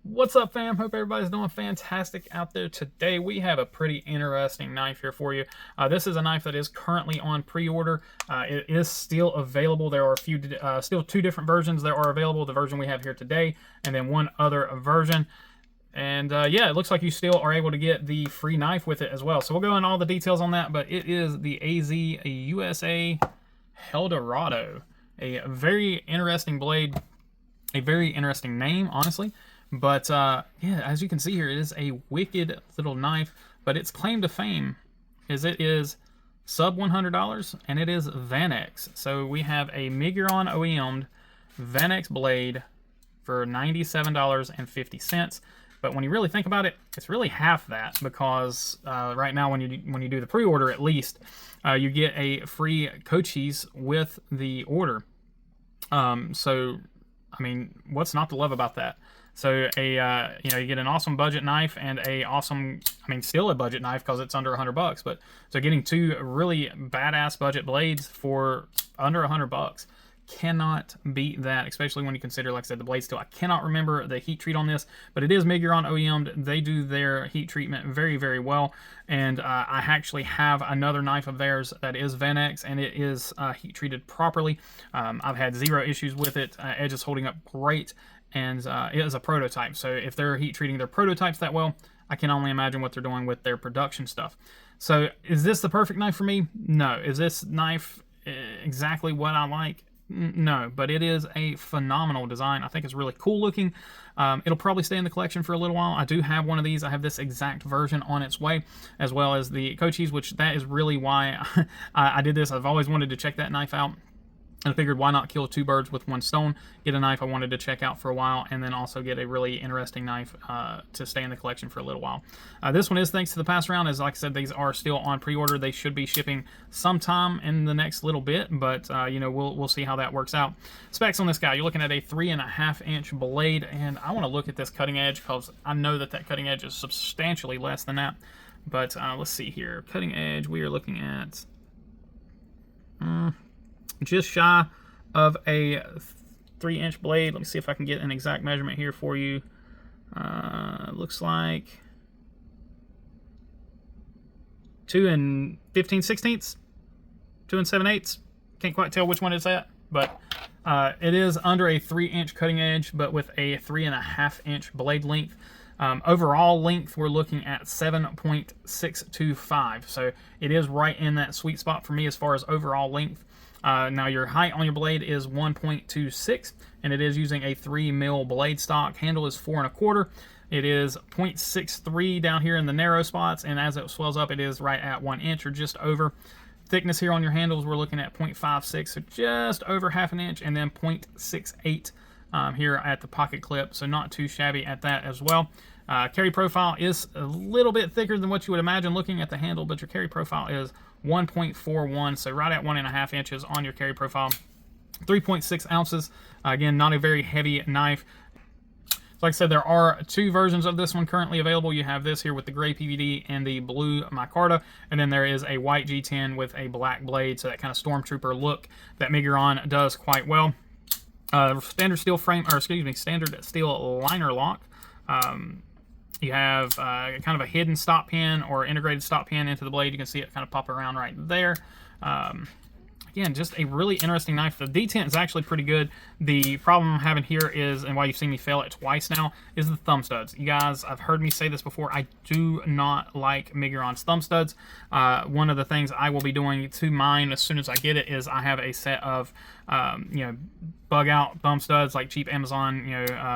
What's up, fam? Hope everybody's doing fantastic out there. Today we have a pretty interesting knife here for you. This is a knife that is currently on pre-order. It is still available. There are a few, still two different versions that are available. The version we have here today, and then one other version. And yeah, it looks like you still are able to get the free knife with it as well. So we'll go into all the details on that, but it is the AZUSA Helldorado. A very interesting blade, a very interesting name, honestly. But yeah, as you can see here, it is a wicked little knife, but its claim to fame is it is sub $100, and it is Vanax. So we have a Miguron OEM'd Vanax blade for $97.50. But when you really think about it, it's really half that, because right now when you do the pre-order, at least you get a free coaches with the order. So I mean, what's not to love about that? So you get an awesome budget knife and a awesome, I mean, still a budget knife because it's under $100. But so getting two really badass budget blades for under $100 cannot beat that, especially when you consider, like I said, the blade steel. I cannot remember the heat treat on this, but it is Miguron OEM'd. They do their heat treatment very, very well. And I actually have another knife of theirs that is Vanax, and it is heat treated properly. I've had zero issues with it. Edge is holding up great. And it is a prototype, so if they're heat treating their prototypes that well, I can only imagine what they're doing with their production stuff. So is this the perfect knife for me? No. Is this knife exactly what I like? No, but it is a phenomenal design. I think it's really cool looking. It'll probably stay in the collection for a little while. I do have one of these. I have this exact version on its way, as well as the Cochise, which that is really why I did this. I've always wanted to check that knife out. And I figured, why not kill two birds with one stone? Get a knife I wanted to check out for a while, and then also get a really interesting knife to stay in the collection for a little while. This one is thanks to the pass around. As like I said, these are still on pre-order. They should be shipping sometime in the next little bit, but we'll see how that works out. Specs on this guy: you're looking at a 3.5-inch blade, and I want to look at this cutting edge because I know that cutting edge is substantially less than that. But let's see here. Cutting edge, we are looking at just shy of a 3-inch blade. Let me see if I can get an exact measurement here for you. Looks like 2 15/16, 2 7/8. Can't quite tell which one it's at, but it is under a 3-inch cutting edge, but with a 3.5-inch blade length. Overall length, we're looking at 7.625. So it is right in that sweet spot for me as far as overall length. Now your height on your blade is 1.26, and it is using a 3mm blade stock. Handle is 4 1/4. It is 0.63 down here in the narrow spots, and as it swells up, it is right at 1 inch or just over. Thickness here on your handles, we're looking at 0.56, so just over half an inch, and then 0.68 here at the pocket clip, so not too shabby at that as well. Carry profile is a little bit thicker than what you would imagine looking at the handle, but your carry profile is 1.41, so right at 1.5 inches on your carry profile. 3.6 ounces. Again, not a very heavy knife. So like I said, there are two versions of this one currently available. You have this here with the gray PVD and the blue micarta, and then there is a white G10 with a black blade, so that kind of stormtrooper look that Miguron does quite well. Standard steel frame, or excuse me, standard steel liner lock. You have kind of a hidden stop pin or integrated stop pin into the blade. You can see it kind of pop around right there. Again, just a really interesting knife. The detent is actually pretty good. The problem I'm having here is, and why you've seen me fail it twice now, is the thumb studs. You guys, I've heard me say this before, I do not like Miguron's thumb studs. One of the things I will be doing to mine as soon as I get it is I have a set of, bug out thumb studs, like cheap Amazon,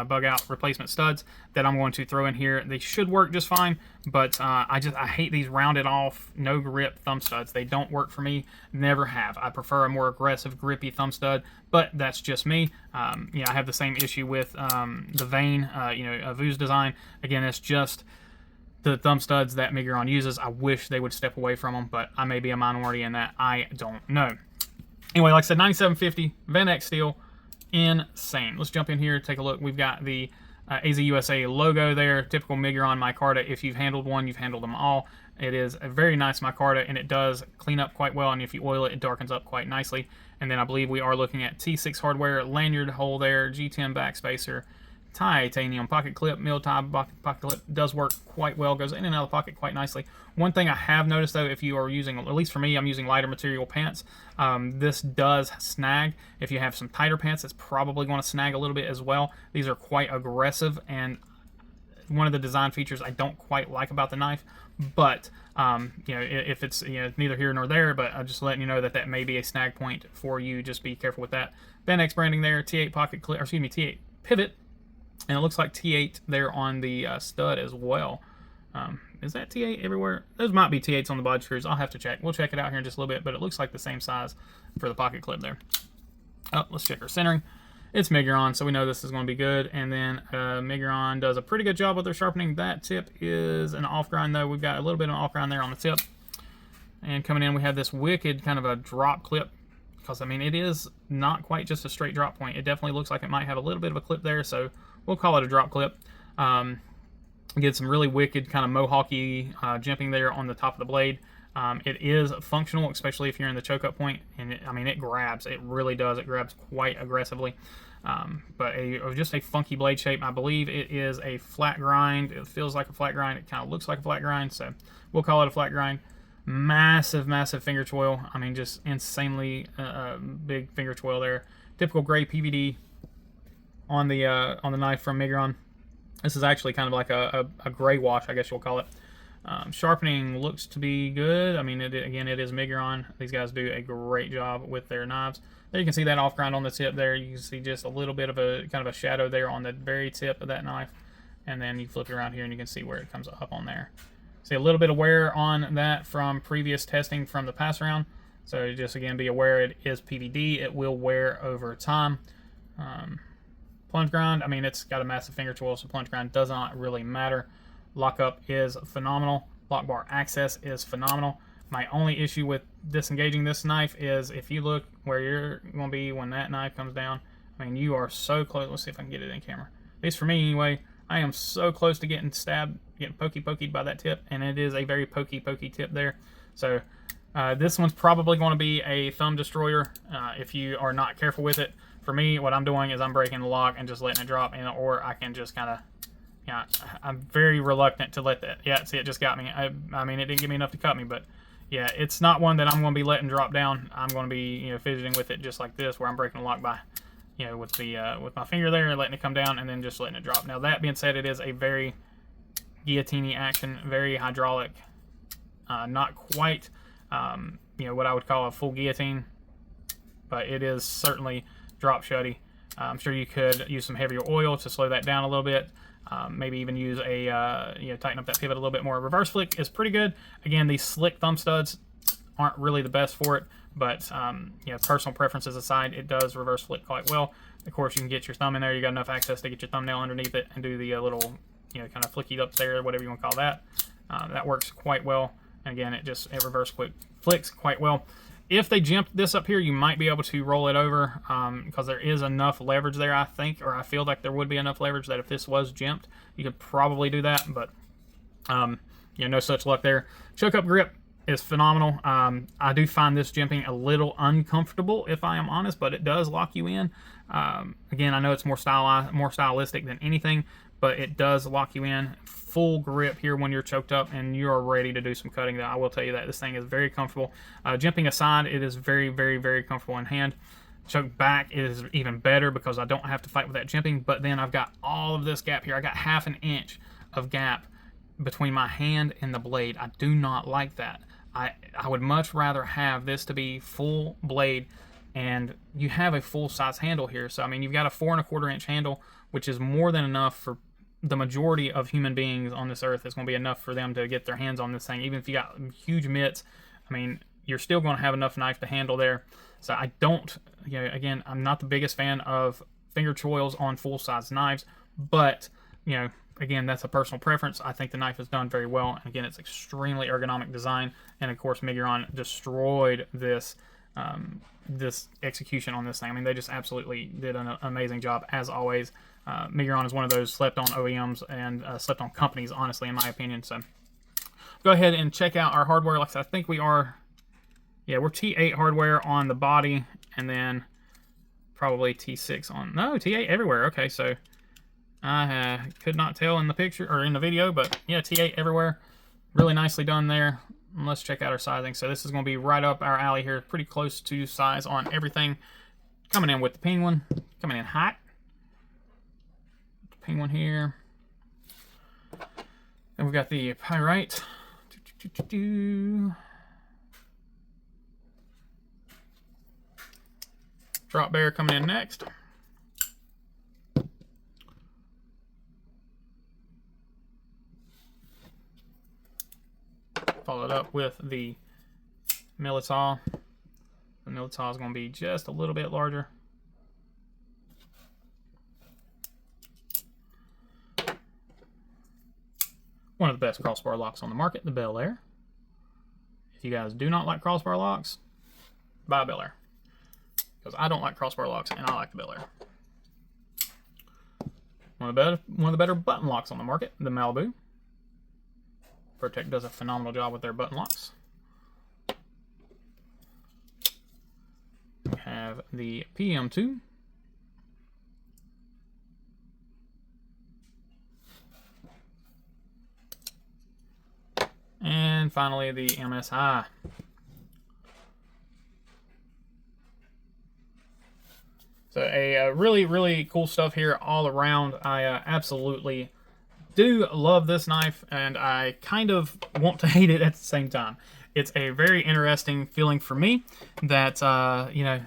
bug out replacement studs that I'm going to throw in here. They should work just fine, but I hate these rounded off, no grip thumb studs. They don't work for me, never have. I prefer a more aggressive, grippy thumb stud, but that's just me. I have the same issue with the Vane, AZUSA design. Again, it's just the thumb studs that Miguron uses. I wish they would step away from them, but I may be a minority in that. I don't know. Anyway, like I said, $97.50, Vanax steel, insane. Let's jump in here, take a look. We've got the AZUSA logo there, typical Miguron micarta. If you've handled one, you've handled them all. It is a very nice micarta, and it does clean up quite well, and if you oil it, it darkens up quite nicely. And then I believe we are looking at T6 hardware, lanyard hole there, G10 backspacer, titanium pocket clip, mill tab pocket clip, does work quite well, goes in and out of the pocket quite nicely. One thing I have noticed though, if you are using, at least for me, I'm using lighter material pants, this does snag. If you have some tighter pants, it's probably going to snag a little bit as well. These are quite aggressive, and one of the design features I don't quite like about the knife, but you know, if it's, you know, neither here nor there, but I'm just letting you know that that may be a snag point for you. Just be careful with that. Vanax branding there, T8 pocket clip, or excuse me, T8 pivot, and it looks like T8 there on the stud as well. Is that T8 everywhere? Those might be T8s on the body screws. I'll have to check. We'll check it out here in just a little bit, but it looks like the same size for the pocket clip there. Oh, let's check our centering. It's Miguron, so we know this is going to be good. And then Miguron does a pretty good job with their sharpening. That tip is an off grind, though. We've got a little bit of an off grind there on the tip. And coming in, we have this wicked kind of a drop clip, because I mean, it is not quite just a straight drop point. It definitely looks like it might have a little bit of a clip there, so we'll call it a drop clip. Get some really wicked kind of mohawky jimping there on the top of the blade. It is functional, especially if you're in the choke up point, and I mean, it grabs. It really does. It grabs quite aggressively. But just a funky blade shape. I believe it is a flat grind. It feels like a flat grind. It kind of looks like a flat grind, so we'll call it a flat grind. Massive, massive finger choil. I mean, just insanely big finger choil there. Typical gray PVD on the knife from Miguron. This is actually kind of like a gray wash, I guess you'll call it. Sharpening looks to be good. I mean, again, it is Miguron. These guys do a great job with their knives. There you can see that off grind on the tip there. You can see just a little bit of a kind of a shadow there on the very tip of that knife. And then you flip it around here and you can see where it comes up on there. See a little bit of wear on that from previous testing from the pass around. So just again, be aware it is PVD. It will wear over time. Plunge grind, I mean, it's got a massive finger choil, so plunge grind does not really matter. Lockup is phenomenal. Lock bar access is phenomenal. My only issue with disengaging this knife is if you look where you're going to be when that knife comes down, I mean, you are so close. Let's see if I can get it in camera. At least for me anyway, I am so close to getting stabbed, getting pokey by that tip, and it is a very pokey tip there. So this one's probably going to be a thumb destroyer if you are not careful with it. For me, what I'm doing is I'm breaking the lock and just letting it drop, or I can just kind of, yeah, I'm very reluctant to let that. Yeah, see, it just got me. I mean, it didn't give me enough to cut me, but yeah, it's not one that I'm going to be letting drop down. I'm going to be, you know, fidgeting with it just like this, where I'm breaking the lock by, you know, with the with my finger there, letting it come down, and then just letting it drop. Now, that being said, it is a very guillotine-y action, very hydraulic, not quite, you know, what I would call a full guillotine, but it is certainly drop shutty. I'm sure you could use some heavier oil to slow that down a little bit. Maybe even use a, you know, tighten up that pivot a little bit more. Reverse flick is pretty good. Again, these slick thumb studs aren't really the best for it, but you know, personal preferences aside, it does reverse flick quite well. Of course, you can get your thumb in there. You got enough access to get your thumbnail underneath it and do the little, you know, kind of flicky up there, whatever you want to call that. That works quite well. And again, it reverse flicks quite well. If they jimped this up here, you might be able to roll it over because there is enough leverage there, I think, or I feel like there would be enough leverage that if this was jimped, you could probably do that, but you know, no such luck there. Choke up grip is phenomenal. I do find this jimping a little uncomfortable, if I am honest, but it does lock you in. Again, I know it's more stylistic than anything, but it does lock you in. Full grip here when you're choked up and you're ready to do some cutting. I will tell you that this thing is very comfortable. Jimping aside, it is very comfortable in hand. Choke back is even better because I don't have to fight with that jimping, but then I've got all of this gap here. I got ½ an inch of gap between my hand and the blade. I do not like that. I would much rather have this to be full blade, and you have a full size handle here. So I mean, you've got a 4 1/4 inch handle, which is more than enough for the majority of human beings on this earth. Is going to be enough for them to get their hands on this thing. Even if you got huge mitts, I mean, you're still going to have enough knife to handle there. So I don't, you know, again, I'm not the biggest fan of finger choils on full size knives, but you know, again, that's a personal preference. I think the knife is done very well. And again, it's extremely ergonomic design, and of course, Miguron destroyed this this execution on this thing. I mean, they just absolutely did an amazing job as always. Miguron is one of those slept on OEMs and slept on companies, honestly, in my opinion. So go ahead and check out our hardware. Like I said, I think we are, yeah, we're T8 hardware on the body, and then probably T6 on, no, T8 everywhere. Okay, so Could not tell in the picture or in the video, but yeah, T8 everywhere. Really nicely done there. Let's check out our sizing. So this is going to be right up our alley here, pretty close to size on everything. Coming in with the penguin, coming in hot. Penguin here. Then we've got the pyrite. Drop bear coming in next. Followed up with the Militaw. The Militaw is going to be just a little bit larger. One of the best crossbar locks on the market, the BE.EDC.NC. If you guys do not like crossbar locks, buy a BE.EDC.NC. Because I don't like crossbar locks and I like the BE.EDC.NC. One of the better button locks on the market, the Malibu. Protect does a phenomenal job with their button locks. We have the PM2. And finally, the MSI. So a really, really cool stuff here all around. I absolutely do love this knife, and I kind of want to hate it at the same time. It's a very interesting feeling for me that, you know,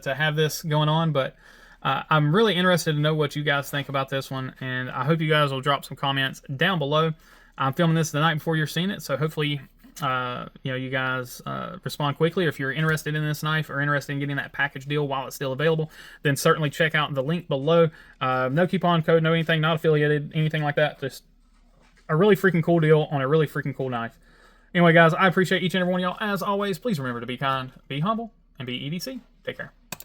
to have this going on, but I'm really interested to know what you guys think about this one, and I hope you guys will drop some comments down below. I'm filming this the night before you're seeing it, so hopefully you know, you guys respond quickly. If you're interested in this knife or interested in getting that package deal while it's still available, then certainly check out the link below. No coupon code, no anything, not affiliated, anything like that. Just a really freaking cool deal on a really freaking cool knife. Anyway, guys, I appreciate each and every one of y'all. As always, please remember to be kind, be humble, and be EDC. Take care.